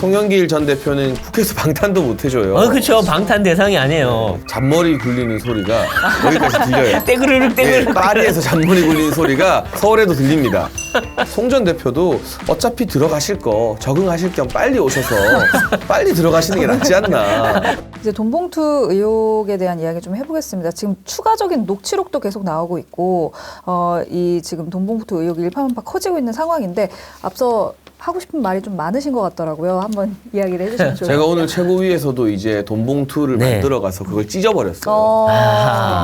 송영길 전 대표는 국회에서 방탄도 못 해줘요. 그렇죠. 방탄 대상이 아니에요. 잔머리 굴리는 소리가 여기까지 들려요. 떼그르륵 떼그르륵. 파리에서 잔머리 굴리는 소리가 서울에도 들립니다. 송 전 대표도 어차피 들어가실 거 적응하실 겸 빨리 오셔서 빨리 들어가시는 게 낫지 않나. 이제 돈봉투 의혹에 대한 이야기 좀 해보겠습니다. 지금 추가적인 녹취록도 계속 나오고 있고, 이 지금 돈봉투 의혹이 일파만파 커지고 있는 상황인데, 앞서 하고 싶은 말이 좀 많으신 것 같더라고요. 한번 이야기를 해주시면 좋을 것 제가 같아요. 오늘 최고위에서도 이제 돈봉투를 네. 만들어가서 그걸 찢어버렸어요.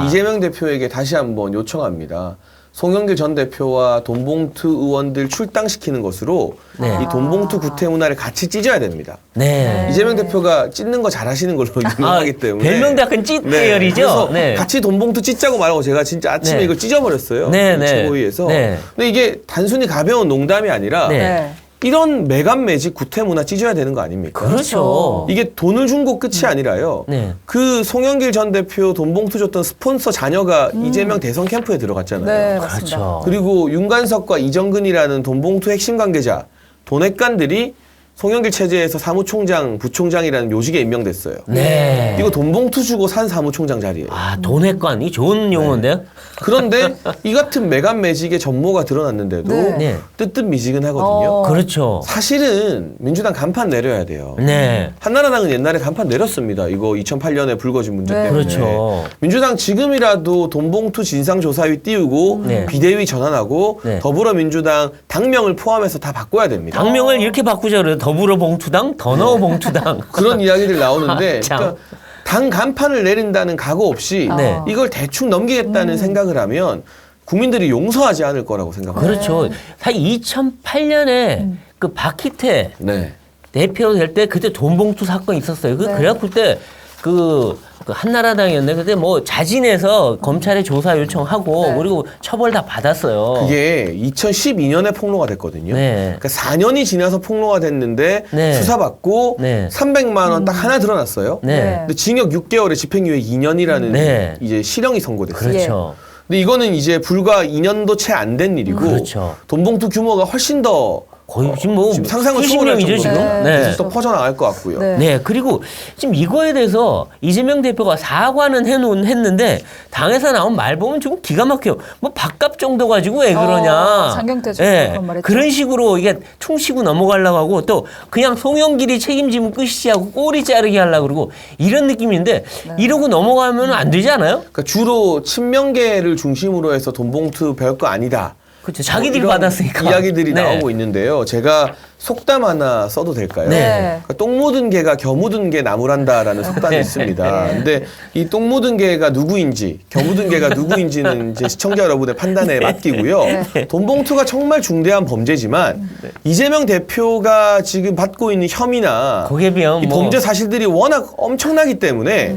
이재명 대표에게 다시 한번 요청합니다. 송영길 전 대표와 돈봉투 의원들 출당시키는 것으로 네. 이 돈봉투 구태 문화를 같이 찢어야 됩니다. 네. 이재명 대표가 찢는 거 잘하시는 걸로 유명하기 때문에 별명도 약간 찢 계열이죠. 그래서 네. 같이 돈봉투 찢자고 말하고 제가 진짜 아침에 네. 이걸 찢어버렸어요. 네, 네. 최고위에서. 네. 근데 이게 단순히 가벼운 농담이 아니라 네. 네. 이런 매간매직 구태 문화 찢어야 되는 거 아닙니까? 그렇죠. 이게 돈을 준 거 끝이 아니라요. 네. 그 송영길 전 대표 돈봉투 줬던 스폰서 자녀가 이재명 대선 캠프에 들어갔잖아요. 네, 맞습니다. 그렇죠. 그리고 윤관석과 이정근이라는 돈봉투 핵심 관계자, 돈핵관들이 송영길 체제에서 사무총장, 부총장이라는 요직에 임명됐어요. 네. 이거 돈봉투 주고 산 사무총장 자리예요. 돈핵관. 이 좋은 용어인데요. 그런데 이 같은 매간매직의 전모가 드러났는데도 네. 네. 뜨뜻미지근하거든요. 그렇죠. 사실은 민주당 간판 내려야 돼요. 네. 한나라당은 옛날에 간판 내렸습니다. 이거 2008년에 불거진 문제 네. 때문에. 그렇죠. 민주당 지금이라도 돈봉투 진상조사위 띄우고 네. 비대위 전환하고 네. 더불어민주당 당명을 포함해서 다 바꿔야 됩니다. 당명을 이렇게 바꾸자 그래요. 더불어봉투당, 더넣어봉투당. 그런 이야기들 나오는데 참. 그러니까 당 간판을 내린다는 각오 없이 네. 이걸 대충 넘기겠다는 생각을 하면 국민들이 용서하지 않을 거라고 생각합니다. 그렇죠. 사실 2008년에 그 박희태 네. 대표 될 때 그때 돈봉투 사건이 있었어요. 네. 그래갖고 그때 그 한나라당이었네. 그때 뭐 자진해서 검찰에 조사 요청하고 네. 그리고 처벌 다 받았어요. 그게 2012년에 폭로가 됐거든요. 네. 그러니까 4년이 지나서 폭로가 됐는데 네. 수사받고 네. 300만 원 딱 하나 드러났어요. 네. 근데 징역 6개월에 집행유예 2년이라는 네. 이제 실형이 선고됐어요. 그렇죠. 근데 이거는 이제 불과 2년도 채 안 된 일이고 그렇죠. 돈봉투 규모가 훨씬 더 거의 지금 뭐 지금 상상을 수십 초월할 명이죠, 정도로 지금. 네. 계속 더 퍼져나갈 것 같고요. 네. 네, 그리고 지금 이거에 대해서 이재명 대표가 사과는 했는데 당에서 나온 말 보면 좀 기가 막혀요. 뭐 밥값 정도 가지고 왜 그러냐. 장경태 전 네, 그런 말 했죠. 그런 식으로 이게 퉁치고 넘어가려고 하고 또 그냥 송영길이 책임지면 끝이지 하고 꼬리 자르기 하려고 그러고 이런 느낌인데 이러고 넘어가면 안 되지 않아요? 그러니까 주로 친명계를 중심으로 해서 돈봉투 별거 아니다. 그렇죠. 자기들이 이런 받았으니까. 이야기들이 네. 나오고 있는데요. 제가 속담 하나 써도 될까요? 네. 그러니까 똥 묻은 개가 겨 묻은 개 나무란다라는 속담이 네. 있습니다. 근데 이 똥 묻은 개가 누구인지, 겨 묻은 개가 누구인지는 이제 시청자 여러분의 판단에 맡기고요. 돈봉투가 정말 중대한 범죄지만 이재명 대표가 지금 받고 있는 혐의나 거기에 비하면 이 뭐 범죄 사실들이 워낙 엄청나기 때문에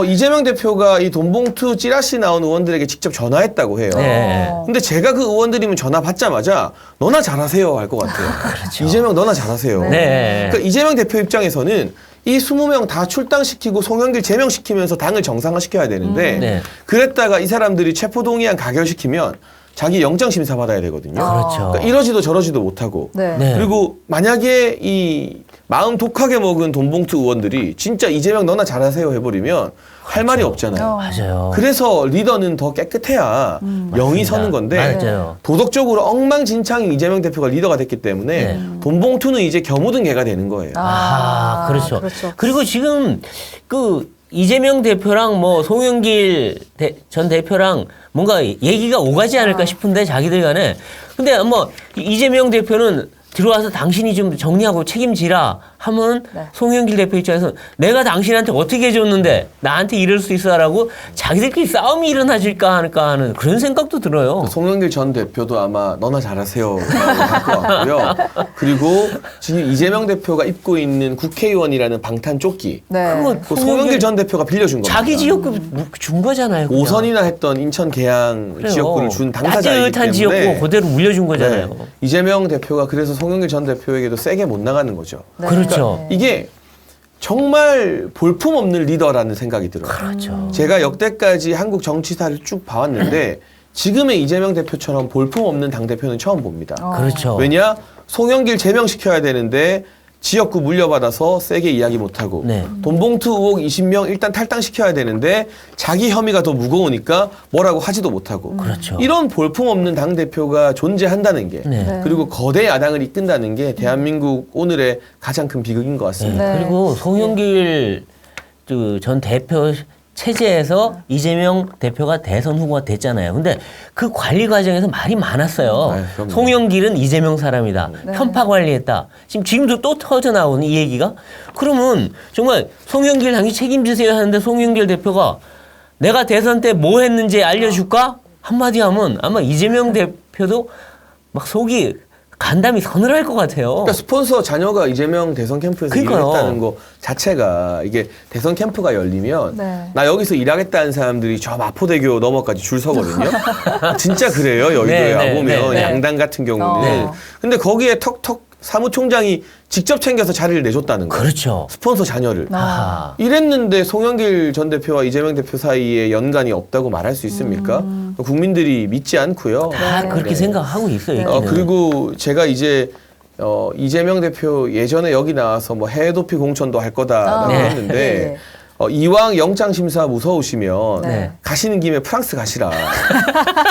이재명 대표가 이 돈봉투 찌라시 나온 의원들에게 직접 전화했다고 해요. 네. 근데 제가 그 의원들이면 전화 받자마자 너나 잘하세요 할 것 같아요. 이재명 너나 잘하세요. 네. 그러니까 이재명 대표 입장에서는 이 20명 다 출당시키고 송영길 제명시키면서 당을 정상화시켜야 되는데 네. 그랬다가 이 사람들이 체포동의안 가결시키면 자기 영장 심사 받아야 되거든요. 그렇죠. 그러니까 이러지도 저러지도 못하고 네. 네. 그리고 만약에 이 마음 독하게 먹은 돈봉투 의원들이 진짜 이재명 너나 잘하세요 해버리면 할 말이 없잖아요. 맞아요. 그래서 리더는 더 깨끗해야 영이 서는 건데 맞아요. 도덕적으로 엉망진창인 이재명 대표가 리더가 됐기 때문에 네. 돈봉투는 이제 겨묻은 개가 되는 거예요. 그렇죠. 그렇죠. 그리고 지금 그 이재명 대표랑 뭐 송영길 전 대표랑 뭔가 얘기가 오가지 않을까 싶은데 자기들 간에. 근데 뭐 이재명 대표는 들어와서 당신이 좀 정리하고 책임지라 하면 네. 송영길 대표 입장에서는 내가 당신한테 어떻게 해줬는데 나한테 이럴 수 있어라고 자기들끼리 싸움이 일어나질까 할까 하는 그런 생각도 들어요. 송영길 전 대표도 아마 너나 잘하세요 할 것 같고요. 그리고 지금 이재명 대표가 입고 있는 국회의원이라는 방탄 조끼 네. 그거 그 송영길 전 대표가 빌려준 겁니다. 자기 지역구 준 거잖아요. 그냥. 5선이나 했던 인천 계양 그래요. 지역구를 준 당사자이기 따뜻한 때문에 지역구 그대로 물려준 거잖아요. 네. 이재명 대표가 그래서 송영길 전 대표에게도 세게 못 나가는 거죠. 네. 그렇죠. 이게 정말 볼품없는 리더라는 생각이 들어요. 그렇죠. 제가 역대까지 한국 정치사를 쭉 봐왔는데 지금의 이재명 대표처럼 볼품없는 당대표는 처음 봅니다. 그렇죠. 왜냐? 송영길 제명시켜야 되는데 지역구 물려받아서 세게 이야기 못하고 네. 돈봉투 의혹 20명 일단 탈당시켜야 되는데 자기 혐의가 더 무거우니까 뭐라고 하지도 못하고 그렇죠. 이런 볼품없는 당대표가 존재한다는 게 네. 네. 그리고 거대 야당을 이끈다는 게 대한민국 오늘의 가장 큰 비극인 것 같습니다. 네. 그리고 송영길 전 대표 체제에서 이재명 대표가 대선 후보가 됐잖아요. 근데 그 관리 과정에서 말이 많았어요. 아유, 그럼요. 송영길은 이재명 사람이다. 네. 편파 관리했다. 지금도 또 터져 나오는 이 얘기가. 그러면 정말 송영길 당시 책임지세요 하는데 송영길 대표가 내가 대선 때 뭐 했는지 알려줄까? 한마디 하면 아마 이재명 대표도 막 속이 간담이 서늘할 것 같아요. 그러니까 스폰서 자녀가 이재명 대선 캠프에서 그러니까요. 일했다는 거 자체가 이게 대선 캠프가 열리면 네. 나 여기서 일하겠다는 사람들이 저 마포대교 너머까지 줄 서거든요. 진짜 그래요. 여의도에 네, 네, 와보면 네, 네. 양당 같은 경우는. 어. 근데 거기에 턱턱 사무총장이 직접 챙겨서 자리를 내줬다는 거예요. 그렇죠. 스폰서 자녀를. 아하. 이랬는데 송영길 전 대표와 이재명 대표 사이에 연관이 없다고 말할 수 있습니까? 국민들이 믿지 않고요. 다 네. 그렇게 네. 생각하고 있어요. 있기는. 그리고 제가 이제 이재명 대표 예전에 여기 나와서 뭐 해외 도피 공천도 할 거다라고 네. 했는데 네. 이왕 영장 심사 무서우시면 네. 가시는 김에 프랑스 가시라.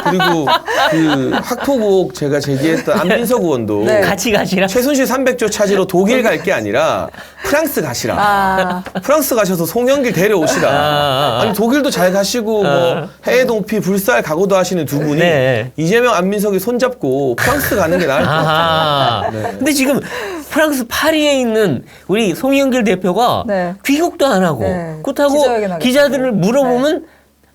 그리고 그 학폭 의혹 제가 제기했던 안민석 의원도 네. 같이 가시라. 최순실 300조 차지로 독일 갈 게 아니라 프랑스 가시라. 아, 프랑스 가셔서 송영길 데려오시라. 아니 독일도 잘 가시고 뭐 해외 동피 불살 각오도 하시는 두 분이 네. 이재명 안민석이 손잡고 프랑스 가는 게 나을 것 같아요. 아하. 네. 근데 지금 프랑스 파리에 있는 우리 송영길 대표가 네. 귀국도 안 하고 네. 그렇다고 기자회견 하겠다고. 기자들을 물어보면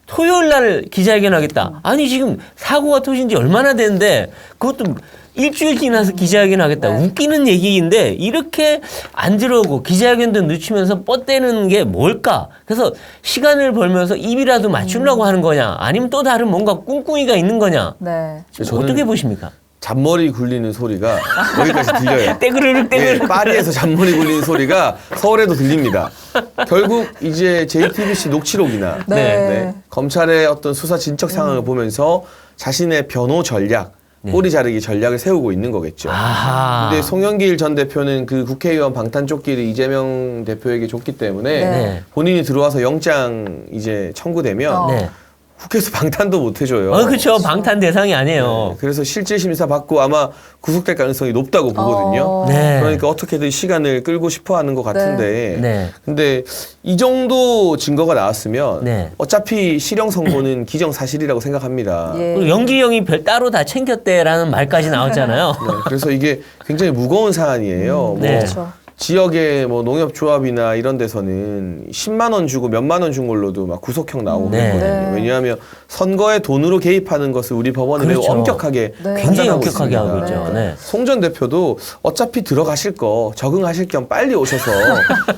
토요일 날 기자회견 하겠다. 아니 지금 사고가 터진 지 얼마나 됐는데 그것도 일주일 지나서 기자회견 하겠다. 네. 웃기는 얘기인데 이렇게 안 들어오고 기자회견도 늦추면서 뻗대는 게 뭘까? 그래서 시간을 벌면서 입이라도 맞추려고 하는 거냐? 아니면 또 다른 뭔가 꿍꿍이가 있는 거냐? 네. 저는 어떻게 보십니까? 잔머리 굴리는 소리가 여기까지 들려요. 떼그르륵 예, 떼그르륵. 파리에서 잔머리 굴리는 소리가 서울에도 들립니다. 결국 이제 JTBC 녹취록이나 네. 검찰의 어떤 수사 진척 상황을 보면서 자신의 변호 전략, 꼬리 자르기 전략을 세우고 있는 거겠죠. 아하. 근데 송영길 전 대표는 그 국회의원 방탄조끼를 이재명 대표에게 줬기 때문에 네. 본인이 들어와서 영장 이제 청구되면 네. 국회에서 방탄도 못 해줘요. 그렇죠. 방탄 대상이 아니에요. 그래서 실질 심사 받고 아마 구속될 가능성이 높다고 보거든요. 네. 그러니까 어떻게든 시간을 끌고 싶어 하는 것 같은데. 네. 근데 이 정도 증거가 나왔으면 네. 어차피 실형 선고는 기정사실이라고 생각합니다. 예. 그리고 연기형이 별 따로 다 챙겼대라는 말까지 나왔잖아요. 네, 그래서 이게 굉장히 무거운 사안이에요. 네. 뭐 그렇죠. 지역의 뭐 농협조합이나 이런 데서는 10만 원 주고 몇만 원 준 걸로도 막 구속형 나오고 네. 그러거든요. 네. 왜냐하면 선거에 돈으로 개입하는 것을 우리 법원은 그렇죠. 매우 엄격하게 네. 굉장히 판단하고 엄격하게 있습니다. 하고 있죠. 네. 송 전 대표도 어차피 들어가실 거 적응하실 겸 빨리 오셔서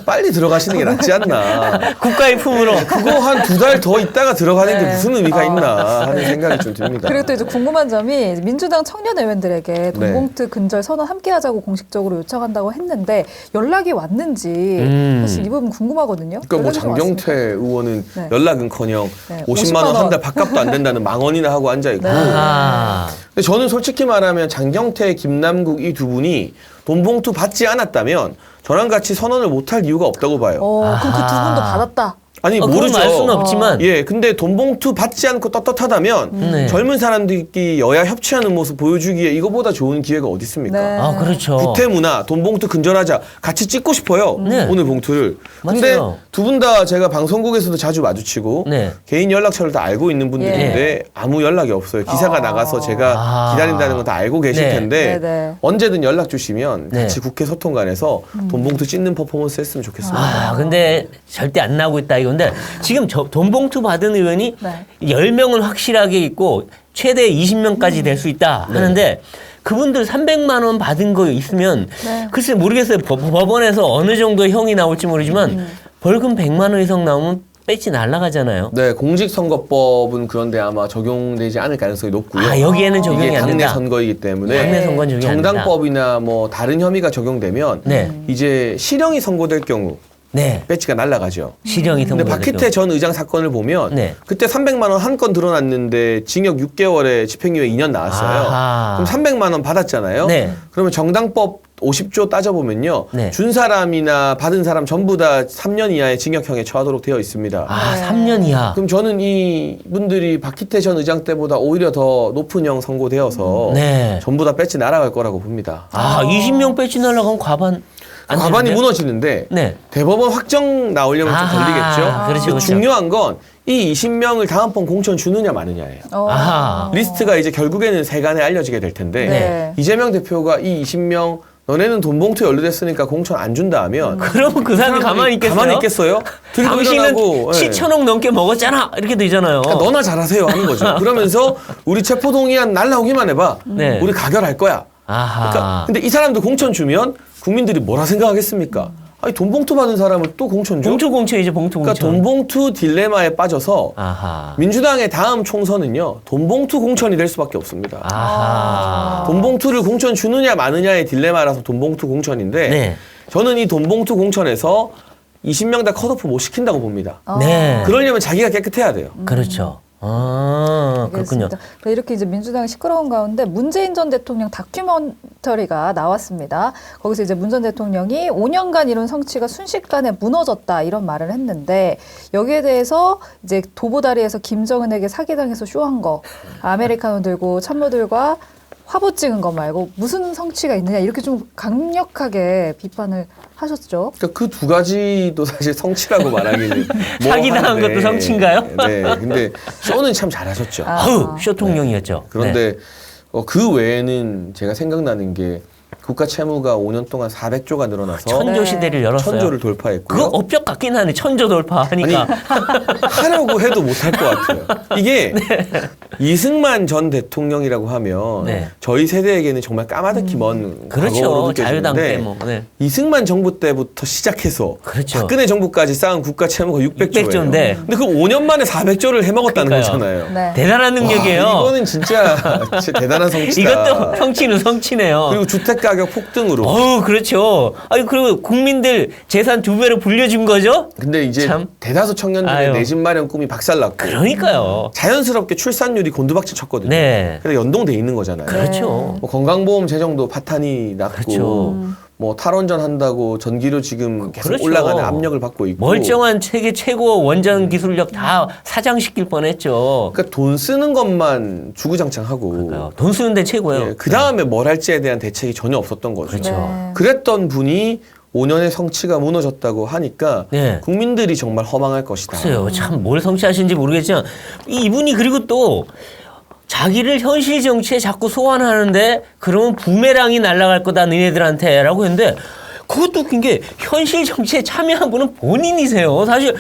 빨리 들어가시는 게 낫지 않나. 국가의 품으로. 그거 한 2달 더 있다가 들어가는 게 네. 무슨 의미가 있나 하는 생각이 좀 듭니다. 그리고 또 이제 궁금한 점이 민주당 청년 의원들에게 돈봉투 근절 선언 함께 하자고 공식적으로 요청한다고 했는데 연락이 왔는지 사실 이 부분 궁금하거든요. 그러니까 뭐 연락이 좀 장경태 왔습니다. 의원은 네. 연락은커녕 네, 50만 원 한 달 밥값도 안 된다는 망언이나 하고 앉아 있고. 네. 아. 근데 저는 솔직히 말하면 장경태, 김남국 이 두 분이 돈봉투 받지 않았다면 저랑 같이 선언을 못할 이유가 없다고 봐요. 그럼 그 두 분도 받았다. 아니 그건 모르죠. 알 수는 없지만. 예, 근데 돈봉투 받지 않고 떳떳하다면 네. 젊은 사람들끼리 여야 협치하는 모습 보여주기에 이거보다 좋은 기회가 어디 있습니까? 네. 아, 그렇죠. 구태 문화, 돈봉투 근절하자 같이 찍고 싶어요. 네. 오늘 봉투를. 근데 맞아요. 두 분 다 제가 방송국에서도 자주 마주치고 네. 개인 연락처를 다 알고 있는 분들인데 아무 연락이 없어요. 기사가 나가서 제가 아. 기다린다는 건 다 알고 계실 네. 텐데 네. 언제든 연락 주시면 네. 같이 국회 소통관에서 돈봉투 찢는 퍼포먼스 했으면 좋겠습니다. 아, 근데 절대 안 나오고 있다 이건데 지금 돈봉투 받은 의원이 네. 10명은 확실하게 있고 최대 20명까지 될 수 있다 하는데 그분들 300만 원 받은 거 있으면 네. 글쎄 모르겠어요. 법원에서 어느 정도 형이 나올지 모르지만 벌금 100만 원 이상 나오면 배지 날아가잖아요. 네, 공직선거법은 그런데 아마 적용되지 않을 가능성이 높고요. 아, 여기에는 적용이 이게 안 당내 된다. 선거이기 때문에 당내 선거는 적용이 안 된다. 정당법이나 뭐 다른 혐의가 적용되면 네. 이제 실형이 선고될 경우 네. 배지가 날아가죠. 실형이 근데 통보됐죠. 박희태 전 의장 사건을 보면 네. 그때 300만 원 한 건 드러났는데 징역 6개월에 집행유예 2년 나왔어요. 아하. 그럼 300만 원 받았잖아요. 네. 그러면 정당법 50조 따져보면요. 네. 준 사람이나 받은 사람 전부 다 3년 이하의 징역형에 처하도록 되어 있습니다. 아, 네. 3년 이하. 그럼 저는 이분들이 박희태 전 의장 때보다 오히려 더 높은 형 선고되어서 네. 전부 다 배지 날아갈 거라고 봅니다. 아, 20명 배지 날라가면 과반 안 과반이 되는데요? 무너지는데 네. 대법원 확정 나오려면 좀 아하, 걸리겠죠. 그렇죠, 그렇죠. 중요한 건 이 20명을 다음번 공천 주느냐 마느냐예요. 아하. 리스트가 이제 결국에는 세간에 알려지게 될 텐데 네. 이재명 대표가 이 20명 너네는 돈 봉투에 연루됐으니까 공천 안 준다 하면 그러면 그 사람이 가만히 있겠어요? 가만히 있겠어요? 들고 당신은 일어나고 7천억 넘게 먹었잖아. 이렇게 되잖아요. 그러니까 너나 잘하세요 하는 거죠. 그러면서 우리 체포동의안 날라오기만 해봐. 네. 우리 가결할 거야. 아하. 그러니까 근데 이 사람들 공천 주면 국민들이 뭐라 생각하겠습니까? 아니 돈 봉투 받은 사람을 또 공천 줘? 봉투공천이죠, 봉투공천. 그러니까 돈 봉투 딜레마에 빠져서 아하. 민주당의 다음 총선은요 돈 봉투 공천이 될 수밖에 없습니다. 아하. 돈 봉투를 공천 주느냐 마느냐의 딜레마라서 돈 봉투 공천인데 네. 저는 이 돈 봉투 공천에서 20명 다 컷오프 못 시킨다고 봅니다. 네. 그러려면 자기가 깨끗해야 돼요. 그렇죠. 아, 그렇군요. 알겠습니다. 네, 이렇게 이제 민주당이 시끄러운 가운데 문재인 전 대통령 다큐멘터리가 나왔습니다. 거기서 이제 문 전 대통령이 5년간 이룬 성취가 순식간에 무너졌다 이런 말을 했는데 여기에 대해서 이제 도보다리에서 김정은에게 사기당해서 쇼한 거, 아메리카노 들고 참모들과 화보 찍은 거 말고 무슨 성취가 있느냐 이렇게 좀 강력하게 비판을 하셨죠. 그러니까 그 두 가지도 사실 성취라고 말하기는 사기당한 뭐한데. 것도 성취인가요? 네, 근데 쇼는 참 잘하셨죠. 아. 아우, 쇼통령이었죠. 그런데 그 외에는 제가 생각나는 게 국가 채무가 5년 동안 400조가 늘어나서 천조 시대를 열었어요. 천조를 돌파했고요. 그거 업적 같긴 하네. 천조 돌파하니까. 하려고 해도 못할 것 같아요. 이게 이승만 전 대통령이라고 하면 네. 저희 세대에게는 정말 까마득히 먼 과거로 그렇죠. 자유당 느껴지는데 때 뭐. 네. 이승만 정부 때부터 시작해서 그렇죠. 박근혜 정부까지 쌓은 국가 채무가 600조예요. 600조인데. 근데 그 5년 만에 400조를 해먹었다는 그러니까요. 거잖아요. 네. 대단한 능력이에요. 와, 이거는 진짜 대단한 성취다. 이것도 성취는 성취네요. 그리고 주택 가격 폭등으로. 어우, 그렇죠. 아니, 그리고 국민들 재산 2배로 불려준 거죠? 근데 이제 참. 대다수 아유. 청년들의 내 집 마련 꿈이 박살났고 그러니까요. 자연스럽게 출산율이 곤두박질 쳤거든요. 네. 그래서 연동돼 있는 거잖아요. 그렇죠. 뭐 건강보험 재정도 파탄이 났고 그렇죠. 뭐 탈원전 한다고 전기료 지금 계속 그렇죠. 올라가는 압력을 받고 있고 멀쩡한 세계 최고 원전 기술력 다 사장시킬 뻔했죠. 그러니까 돈 쓰는 것만 주구장창하고 돈 쓰는 데 최고예요. 그 다음에 뭘 할지에 대한 대책이 전혀 없었던 거죠. 그렇죠. 네. 그랬던 분이 5년의 성취가 무너졌다고 하니까 네. 국민들이 정말 허망할 것이다. 글쎄요. 참 뭘 성취하시는지 모르겠지만 이분이 그리고 또 자기를 현실 정치에 자꾸 소환하는데 그러면 부메랑이 날아갈 거다 너희들한테라고 했는데 그것도 웃긴 게 현실 정치에 참여한 분은 본인이세요. 사실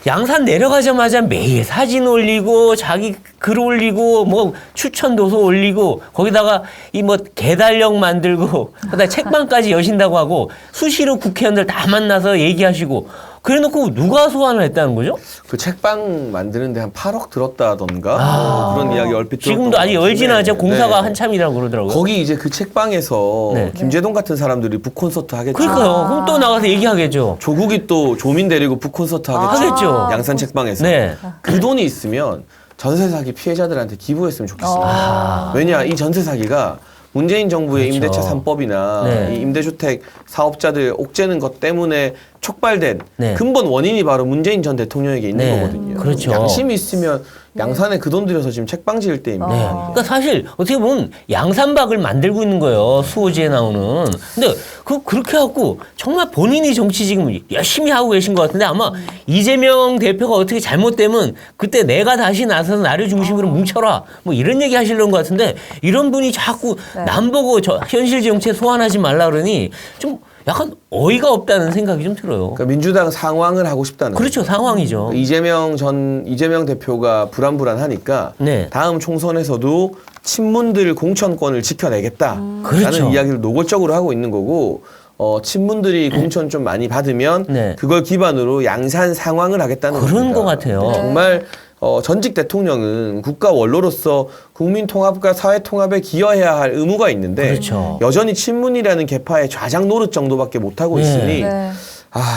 양산 내려가자마자 매일 사진 올리고 자기 글 올리고 뭐 추천 도서 올리고 거기다가 이 뭐 개달력 만들고 그다음에 책방까지 여신다고 하고 수시로 국회의원들 다 만나서 얘기하시고 그래놓고 누가 소환을 했다는 거죠? 그 책방 만드는데 한 8억 들었다던가 뭐 그런 이야기 얼핏 들었던 지금도 아직 것 같은데. 열지는 않죠. 공사가 네. 한참이라고 그러더라고요. 거기 이제 그 책방에서 네. 김재동 같은 사람들이 북콘서트 하겠죠. 그러니까요. 그럼 또 나가서 얘기하겠죠. 조국이 또 조민 데리고 북콘서트 하겠죠. 하겠죠. 양산 책방에서. 네. 그 돈이 있으면 전세 사기 피해자들한테 기부했으면 좋겠습니다. 왜냐 이 전세 사기가 문재인 정부의 그렇죠. 임대차 3법이나 네. 이 임대주택 사업자들 옥죄는 것 때문에 촉발된 네. 근본 원인이 바로 문재인 전 대통령에게 있는 네. 거거든요. 그렇죠. 양심이 있으면 양산에 그 돈 들여서 지금 책방 지을 때입니다. 네. 그러니까 사실 어떻게 보면 양산박을 만들고 있는 거예요. 수호지에 나오는. 근데 그렇게 하고 정말 본인이 정치 지금 열심히 하고 계신 것 같은데 아마 이재명 대표가 어떻게 잘못되면 그때 내가 다시 나서서 나를 중심으로 뭉쳐라. 뭐 이런 얘기 하시려는 것 같은데 이런 분이 자꾸 네. 남 보고 현실 정치에 소환하지 말라 그러니 좀 약간 어이가 없다는 생각이 좀 들어요. 그러니까 민주당 상황을 하고 싶다는 그렇죠. 상황이죠. 이재명 대표가 불안불안하니까 네. 다음 총선에서도 친문들 공천권을 지켜내겠다라는 그렇죠. 이야기를 노골적으로 하고 있는 거고 친문들이 공천 좀 많이 받으면 네. 그걸 기반으로 양산 상황을 하겠다는 그런 겁니다. 것 같아요. 정말 전직 대통령은 국가 원로로서 국민 통합과 사회 통합에 기여해야 할 의무가 있는데 그렇죠. 여전히 친문이라는 계파의 좌장 노릇 정도밖에 못 하고 네. 있으니 네.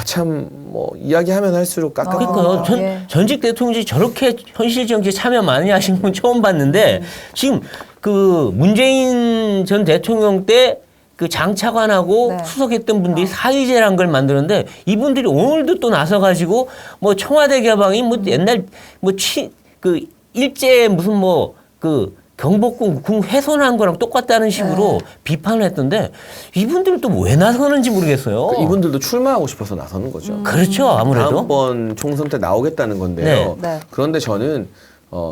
참 뭐 이야기하면 할수록 깝깝합니다. 그러니까요. 예. 전직 대통령이 저렇게 현실 정치에 참여 많이 하신 분 처음 봤는데 지금 그 문재인 전 대통령 때 그 장차관하고 네. 수석했던 분들이 사의제란 걸 만들었는데 이분들이 오늘도 또 나서가지고 뭐 청와대 개방이 뭐 옛날 그 일제 무슨 뭐 그 경복궁 궁 훼손한 거랑 똑같다는 식으로 비판을 했던데 이분들은 또 왜 나서는지 모르겠어요. 이분들도 출마하고 싶어서 나서는 거죠. 그렇죠. 아무래도. 다음번 총선 때 나오겠다는 건데요. 네. 네. 그런데 저는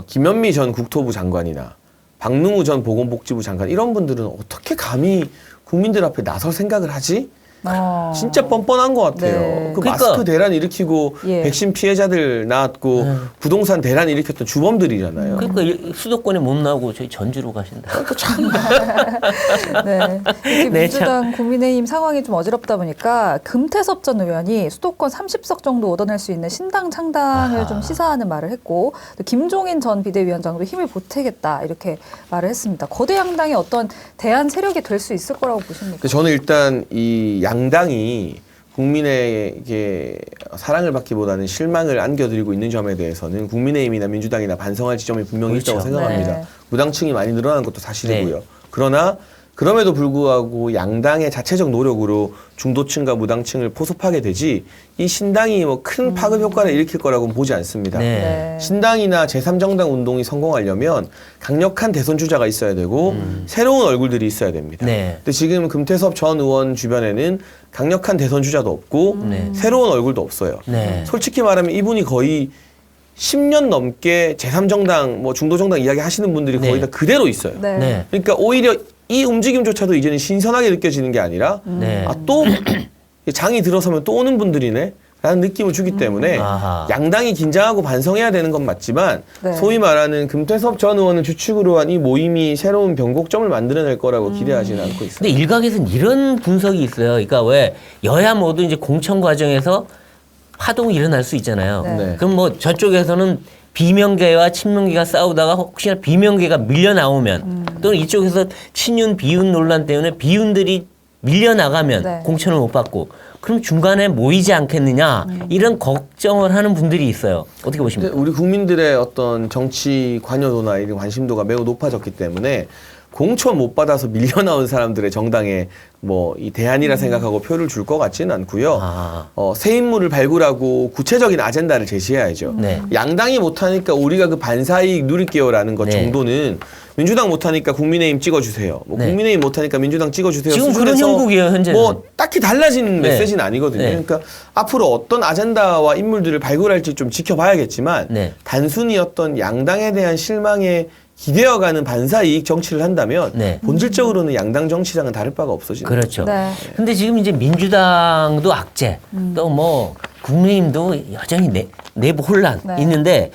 김현미 전 국토부 장관이나 박능우 전 보건복지부 장관 이런 분들은 어떻게 감히 국민들 앞에 나설 생각을 하지? 진짜 뻔뻔한 것 같아요. 네. 그 그러니까- 마스크 대란 일으키고 예. 백신 피해자들 낳았고 부동산 대란 일으켰던 주범들이잖아요. 그러니까 수도권에 못 나오고 저희 전주로 가신다. 네. 이렇게 네, 민주당 국민의힘 상황이 좀 어지럽다 보니까 금태섭 전 의원이 수도권 30석 정도 얻어낼 수 있는 신당 창당을 좀 시사하는 말을 했고 또 김종인 전 비대위원장도 힘을 보태겠다 이렇게 말을 했습니다. 거대 양당의 어떤 대안 세력이 될 수 있을 거라고 보십니까? 근데 저는 일단 이 양당이 국민에게 사랑을 받기보다는 실망을 안겨드리고 있는 점에 대해서는 국민의힘이나 민주당이나 반성할 지점이 분명히 그렇죠. 있다고 생각합니다. 네. 무당층이 많이 늘어난 것도 사실이고요. 네. 그러나 그럼에도 불구하고 양당의 자체적 노력으로 중도층과 무당층을 포섭하게 되지 이 신당이 뭐 큰 파급 효과를 일으킬 거라고는 보지 않습니다. 네. 네. 신당이나 제3정당 운동이 성공하려면 강력한 대선 주자가 있어야 되고 새로운 얼굴들이 있어야 됩니다. 네. 근데 지금 금태섭 전 의원 주변에는 강력한 대선 주자도 없고 네. 새로운 얼굴도 없어요. 네. 솔직히 말하면 이분이 거의 10년 넘게 제3정당, 뭐 중도정당 이야기 하시는 분들이 거의 네. 다 그대로 있어요. 네. 네. 그러니까 오히려 이 움직임조차도 이제는 신선하게 느껴지는 게 아니라 네. 또 장이 들어서면 또 오는 분들이네 라는 느낌을 주기 때문에 아하. 양당이 긴장하고 반성해야 되는 건 맞지만 네. 소위 말하는 금태섭 전 의원을 주축으로 한 이 모임이 새로운 변곡점을 만들어낼 거라고 기대하지는 않고 있습니다. 근데 일각에서는 이런 분석이 있어요. 그러니까 왜 여야 모두 이제 공천 과정에서 파동이 일어날 수 있잖아요. 네. 그럼 뭐 저쪽에서는 비명계와 친명계가 싸우다가 혹시나 비명계가 밀려 나오면 또는 이쪽에서 친윤 비윤 논란 때문에 비윤들이 밀려 나가면 네. 공천을 못 받고 그럼 중간에 모이지 않겠느냐 이런 걱정을 하는 분들이 있어요. 어떻게 근데 보십니까? 우리 국민들의 어떤 정치 관여도나 이런 관심도가 매우 높아졌기 때문에 공천 못 받아서 밀려 나온 사람들의 정당에 뭐 이 대안이라 생각하고 표를 줄 것 같지는 않고요. 아. 새 인물을 발굴하고 구체적인 아젠다를 제시해야죠. 네. 양당이 못하니까 우리가 그 반사이익 누릴게요라는 것 네. 정도는 민주당 못하니까 국민의힘 찍어주세요. 뭐 네. 국민의힘 못하니까 민주당 찍어주세요. 지금 그런 수준에서 형국이에요, 현재는. 뭐 딱히 달라진 네. 메시지는 아니거든요. 네. 그러니까 앞으로 어떤 아젠다와 인물들을 발굴할지 좀 지켜봐야겠지만 네. 단순히 어떤 양당에 대한 실망에 기대어가는 반사이익 정치를 한다면 네. 본질적으로는 양당 정치랑은 다를 바가 없어지는 그렇죠. 네. 근데 지금 이제 민주당도 악재, 또 뭐 국민의힘도 여전히 내부 혼란 네. 있는데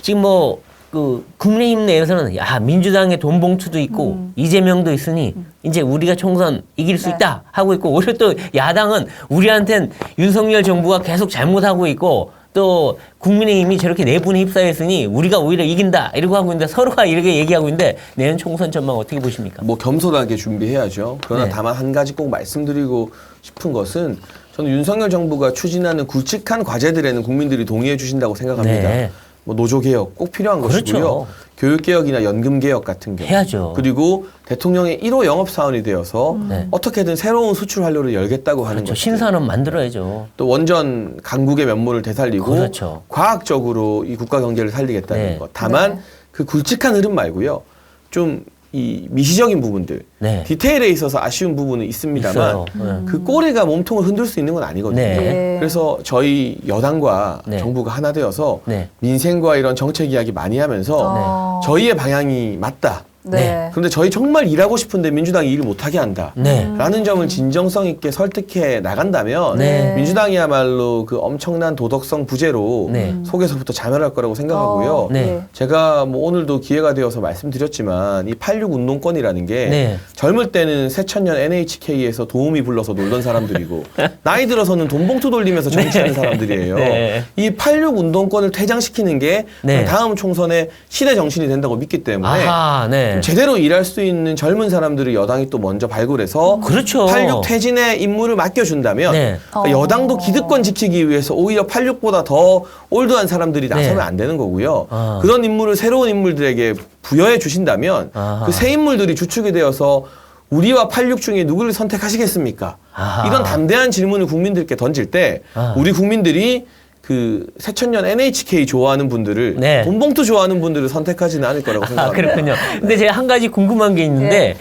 지금 뭐 그 국민의힘 내에서는 야 민주당의 돈봉투도 있고 이재명도 있으니 이제 우리가 총선 이길 수 네. 있다 하고 있고 오히려 또 야당은 우리한텐 윤석열 정부가 계속 잘못하고 있고 또 국민의힘이 저렇게 내분에 휩싸였으니 우리가 오히려 이긴다 이러고 하고 있는데 서로가 이렇게 얘기하고 있는데 내년 총선 전망 어떻게 보십니까? 뭐 겸손하게 준비해야죠. 그러나 네. 다만 한 가지 꼭 말씀드리고 싶은 것은 저는 윤석열 정부가 추진하는 굵직한 과제들에는 국민들이 동의해 주신다고 생각합니다. 네. 뭐 노조 개혁 꼭 필요한 그렇죠. 것이고요. 교육 개혁이나 연금 개혁 같은 경우 해야죠. 그리고 대통령의 1호 영업 사원이 되어서 네. 어떻게든 새로운 수출 활로를 열겠다고 하는 그렇죠. 것. 신산업 만들어야죠. 또 원전 강국의 면모를 되살리고 그렇죠. 과학적으로 이 국가 경제를 살리겠다는 네. 것. 다만 네. 그 굵직한 흐름 말고요. 좀 이 미시적인 부분들, 네. 디테일에 있어서 아쉬운 부분은 있습니다만 있어요. 네. 그 꼬리가 몸통을 흔들 수 있는 건 아니거든요. 네. 네. 그래서 저희 여당과 네. 정부가 하나 되어서 네. 민생과 이런 정책 이야기 많이 하면서 저희의 방향이 맞다. 네. 그런데 저희 정말 일하고 싶은데 민주당이 일을 못하게 한다. 네. 라는 점을 진정성 있게 설득해 나간다면 네. 민주당이야말로 그 엄청난 도덕성 부재로 네. 속에서부터 자멸할 거라고 생각하고요. 네. 제가 뭐 오늘도 기회가 되어서 말씀드렸지만 이 86 운동권이라는 게 네. 젊을 때는 새천년 NHK에서 도우미 불러서 놀던 사람들이고 나이 들어서는 돈봉투 돌리면서 정치하는 사람들이에요. 네. 이 86 운동권을 퇴장시키는 게 네. 다음 총선에 시대 정신이 된다고 믿기 때문에 아하, 네. 네. 제대로 일할 수 있는 젊은 사람들을 여당이 또 먼저 발굴해서 그렇죠. 86 퇴진의 임무를 맡겨준다면 네. 그러니까 여당도 기득권 지키기 위해서 오히려 86보다 더 올드한 사람들이 나서면 네. 안 되는 거고요. 아. 그런 임무를 새로운 인물들에게 부여해 주신다면 아하. 그 새 인물들이 주축이 되어서 우리와 86 중에 누구를 선택하시겠습니까? 아하. 이런 담대한 질문을 국민들께 던질 때 아하. 우리 국민들이 그 새천년 NHK 좋아하는 분들을 네. 돈봉투 좋아하는 분들을 선택하지는 않을 거라고 아, 생각합니다. 그렇군요. 근데 제가 한 가지 궁금한 게 있는데 네.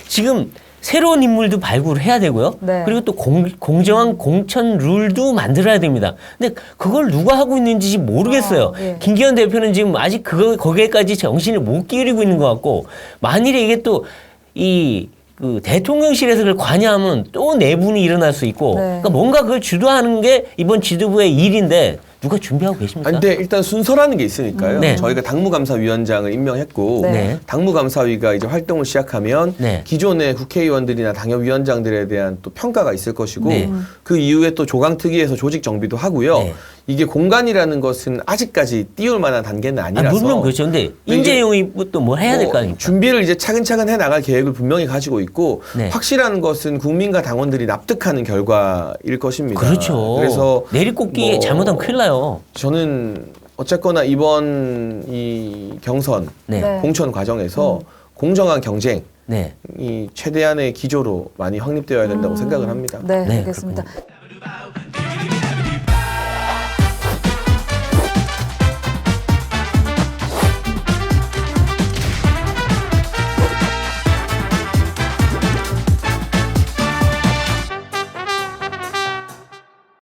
지금 새로운 인물도 발굴을 해야 되고요. 네. 그리고 또 공정한 공천 룰도 만들어야 됩니다. 근데 그걸 누가 하고 있는지 모르겠어요. 예. 김기현 대표는 지금 아직 거기에까지 정신을 못 기울이고 있는 것 같고 만일에 이게 또 그 대통령실에서 그걸 관여하면 또 내분이 일어날 수 있고 네. 그러니까 뭔가 그걸 주도하는 게 이번 지도부의 일인데 누가 준비하고 계십니까? 아니, 근데 일단 순서라는 게 있으니까요. 네. 저희가 당무감사위원장을 임명했고 네. 네. 당무감사위가 이제 활동을 시작하면 네. 기존의 국회의원들이나 당협위원장들에 대한 또 평가가 있을 것이고 네. 그 이후에 또 조강특위에서 조직 정비도 하고요. 네. 이게 공간이라는 것은 아직까지 띄울 만한 단계는 아니라서 물론 그렇죠. 근데 인재 영입부터 뭐 해야 될 거 아닙니까? 준비를 이제 차근차근 해 나갈 계획을 분명히 가지고 있고 네. 확실한 것은 국민과 당원들이 납득하는 결과일 것입니다. 그렇죠. 그래서 내리꽂기 뭐 잘못하면 큰일 나요. 저는 어쨌거나 이번 이 경선 네. 네. 공천 과정에서 공정한 경쟁이 네. 최대한의 기조로 많이 확립되어야 된다고 생각을 합니다. 네, 네, 알겠습니다. 그렇군요.